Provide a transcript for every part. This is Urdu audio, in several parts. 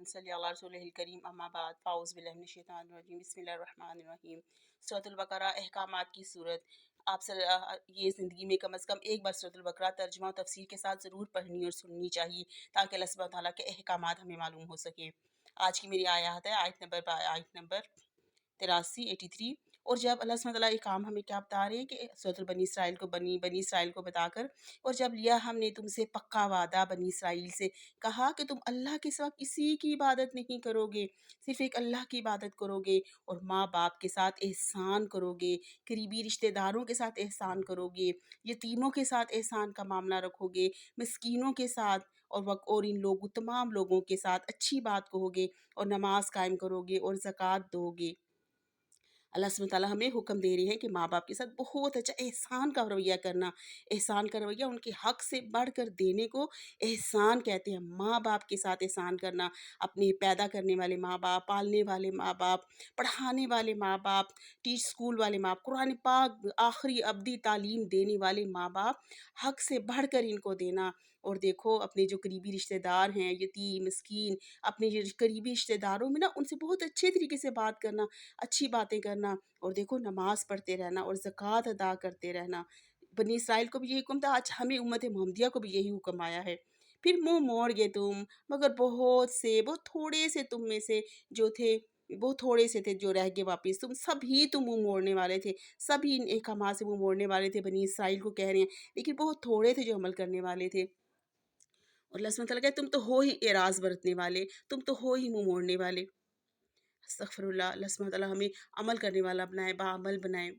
صلی علی رسول الکریم اما بعد فاعوذ باللہ من الشیطان الرجیم بسم اللہ الرحمن الرحیم۔ سورۃ البقرہ احکامات کی صورت۔ آپ یہ زندگی میں کم از کم ایک بار سورۃ البقرہ ترجمہ و تفسیر کے ساتھ ضرور پڑھنی اور سننی چاہیے تاکہ اللہ سبحانہ تعالیٰ کے احکامات ہمیں معلوم ہو سکیں۔ آج کی میری آیات ہے آیت نمبر 83 اور جب اللہ سبحانہ تعالیٰ یہ کام ہمیں کیا بتا رہے ہیں کہ سورۃ بنی اسرائیل کو بنی اسرائیل کو بتا کر، اور جب لیا ہم نے تم سے پکا وعدہ بنی اسرائیل سے، کہا کہ تم اللہ کے سوا کسی کی عبادت نہیں کرو گے، صرف ایک اللہ کی عبادت کرو گے، اور ماں باپ کے ساتھ احسان کرو گے، قریبی رشتہ داروں کے ساتھ احسان کرو گے، یتیموں کے ساتھ احسان کا معاملہ رکھو گے، مسکینوں کے ساتھ اور ان لوگوں تمام لوگوں کے ساتھ اچھی بات کہو گے، اور نماز قائم کرو گے اور زکوٰۃ دو گے۔ اللہ سبحانہ تعالیٰ ہمیں حکم دے رہے ہیں کہ ماں باپ کے ساتھ بہت اچھا احسان کا رویہ کرنا۔ احسان کا رویہ ان کے حق سے بڑھ کر دینے کو احسان کہتے ہیں۔ ماں باپ کے ساتھ احسان کرنا، اپنے پیدا کرنے والے ماں باپ، پالنے والے ماں باپ، پڑھانے والے ماں باپ، اسکول والے ماں باپ، قرآن پاک آخری ابدی تعلیم دینے والے ماں باپ، حق سے بڑھ کر ان کو دینا۔ اور دیکھو اپنے جو قریبی رشتہ دار ہیں، یتیم، مسکین، اپنے جو قریبی رشتہ داروں میں نا ان سے بہت اچھے طریقے سے بات کرنا، اچھی باتیں کرنا، اور دیکھو نماز پڑھتے رہنا اور زکوٰۃ ادا کرتے رہنا۔ بنی اسرائیل کو بھی یہی حکم تھا، آج ہمیں امت محمدیہ کو بھی یہی حکم آیا ہے۔ پھر منہ موڑ گئے تم، مگر بہت تھوڑے سے تم میں سے جو تھے، بہت تھوڑے سے تھے جو رہ گئے واپس، تم منہ موڑنے والے تھے، سبھی ان احکامات سے منہ موڑنے والے تھے۔ بنی اسرائیل کو کہہ رہے ہیں، لیکن بہت تھوڑے تھے جو عمل کرنے والے تھے۔ اور اللہ سبحانہ تعالیٰ کہتے تم تو ہو ہی اعراض برتنے والے، تم تو ہو ہی منہ موڑنے والے۔ استغفر اللہ۔ اللہ سبحانہ تعالیٰ ہمیں عمل کرنے والا بنائے، باعمل بنائے۔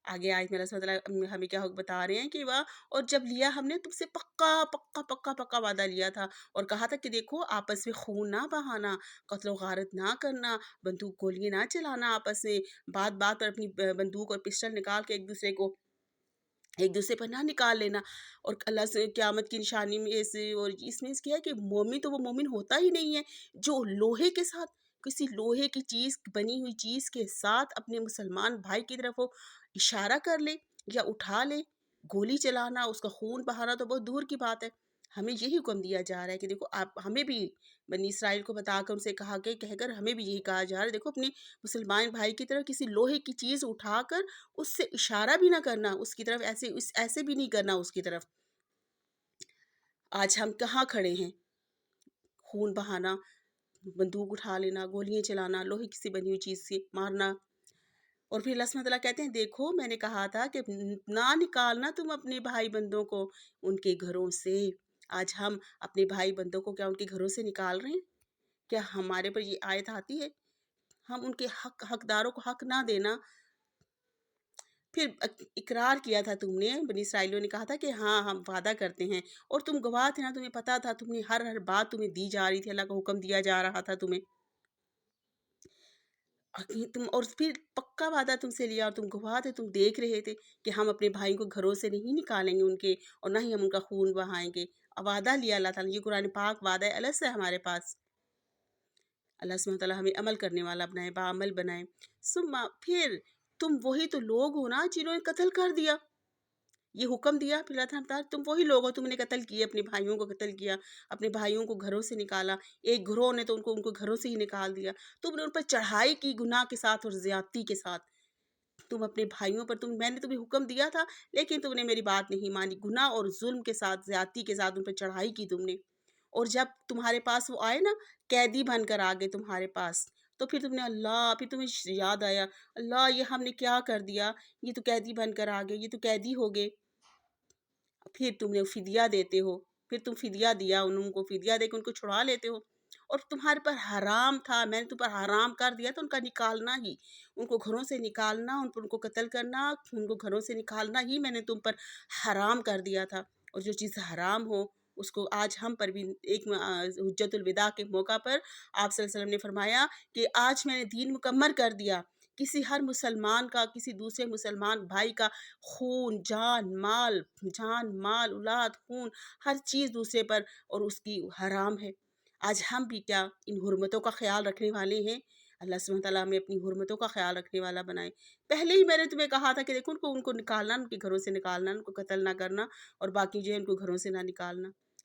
آگے آیت میں اللہ سبحانہ تعالیٰ ہمیں کیا بتا رہے ہیں کہ اور جب لیا ہم نے تم سے پکا وعدہ لیا تھا، اور کہا تھا کہ دیکھو آپس میں خون نہ بہانا، قتل و غارت نہ کرنا، بندوق گولیاں نہ چلانا، آپس میں بات پر اپنی بندوق اور پسٹل نکال کے ایک دوسرے پر نہ نکال لینا۔ اور اللہ سے قیامت کی نشانی میں اور اس میں کیا ہے کہ مومن تو وہ مومن ہوتا ہی نہیں ہے جو لوہے کے ساتھ، کسی لوہے کی چیز، بنی ہوئی چیز کے ساتھ اپنے مسلمان بھائی کی طرف وہ اشارہ کر لے یا اٹھا لے۔ گولی چلانا، اس کا خون بہانا تو بہت دور کی بات ہے۔ ہمیں یہی حکم دیا جا رہا ہے کہ دیکھو آپ ہمیں بھی بنی اسرائیل کو بتا کر ان سے کہہ کر ہمیں بھی یہی کہا جا رہا ہے، دیکھو اپنے مسلمان بھائی کی طرف کسی لوہے کی چیز اٹھا کر اس سے اشارہ بھی نہ کرنا، اس کی طرف ایسے بھی نہیں کرنا اس کی طرف۔ آج ہم کہاں کھڑے ہیں؟ خون بہانا، بندوق اٹھا لینا، گولیاں چلانا، لوہے کی سی بنی ہوئی چیز سے مارنا۔ اور پھر اللہ سبحانہ تعالیٰ کہتے ہیں دیکھو میں نے کہا تھا کہ نہ نکالنا تم اپنے بھائی بندوں کو ان کے گھروں سے۔ آج ہم اپنے بھائی بندوں کو کیا ان کے گھروں سے نکال رہے ہیں؟ کیا ہمارے پر یہ آیت آتی ہے؟ ہم ان کے حقداروں کو حق نہ دینا۔ پھر اقرار کیا تھا تم نے، بنی اسرائیلیوں نے کہا تھا کہ ہاں ہم وعدہ کرتے ہیں، اور تم گواہ تھے نا، تمہیں پتہ تھا، تم نے ہر بات تمہیں دی جا رہی تھی، اللہ کا حکم دیا جا رہا تھا تمہیں، اور پھر پکا وعدہ تم سے لیا، اور تم گواہ تھے، تم دیکھ رہے تھے کہ ہم اپنے بھائیوں کو گھروں سے نہیں نکالیں گے ان کے، اور نہ ہی ہم ان کا خون بہائیں گے۔ وعدہ لیا اللہ تعالیٰ نے، یہ قرآن پاک وعدہ ہے الگ سے ہمارے پاس۔ اللہ سبحانہ تعالیٰ ہمیں عمل کرنے والا بنائے، باعمل بنائے۔ پھر تم وہی تو لوگ ہو نا جنہوں نے قتل کر دیا، یہ حکم دیا پھر اللہ تعالیٰ تم وہی لوگ ہو، تم نے قتل کیے، اپنے بھائیوں کو قتل کیا، اپنے بھائیوں کو گھروں سے نکالا، ایک گروہ نے تو ان کو گھروں سے ہی نکال دیا، تم نے ان پر چڑھائی کی گناہ کے ساتھ اور زیادتی کے ساتھ۔ تم اپنے بھائیوں پر میں نے تمہیں حکم دیا تھا لیکن تم نے میری بات نہیں مانی، گناہ اور ظلم کے ساتھ، زیادتی کے ساتھ ان پر چڑھائی کی تم نے۔ اور جب تمہارے پاس وہ آئے نا، قیدی بن کر آگے تمہارے پاس، تو پھر تمہیں یاد آیا، اللہ یہ ہم نے کیا کر دیا، یہ تو قیدی بن کر آگے، یہ تو قیدی ہو گئے۔ پھر تم نے فدیہ دیتے ہو، پھر تم فدیہ دیا، ان کو فدیہ دے کے ان کو چھڑا لیتے ہو۔ اور تمہارے پر حرام تھا، میں نے تم پر حرام کر دیا تو ان کا نکالنا ہی، ان کو گھروں سے نکالنا، ان کو قتل کرنا، ان کو گھروں سے نکالنا ہی میں نے تم پر حرام کر دیا تھا۔ اور جو چیز حرام ہو اس کو آج ہم پر بھی ایک حجت الوداع کے موقع پر آپ صلی اللہ علیہ وسلم نے فرمایا کہ آج میں نے دین مکمل کر دیا، کسی ہر مسلمان کا، کسی دوسرے مسلمان بھائی کا خون، جان مال، اولاد، خون، ہر چیز دوسرے پر اور اس کی حرام ہے۔ آج ہم بھی کیا ان حرمتوں کا خیال رکھنے والے ہیں؟ اللہ سبحانہ تعالیٰ ہمیں اپنی حرمتوں کا خیال رکھنے والا بنائے۔ پہلے ہی میں نے تمہیں کہا تھا کہ دیکھو ان کو نکالنا، ان کے گھروں سے نکالنا، ان کو قتل نہ کرنا، اور باقی جو ہے ان کو گھروں سے نہ نکالنا۔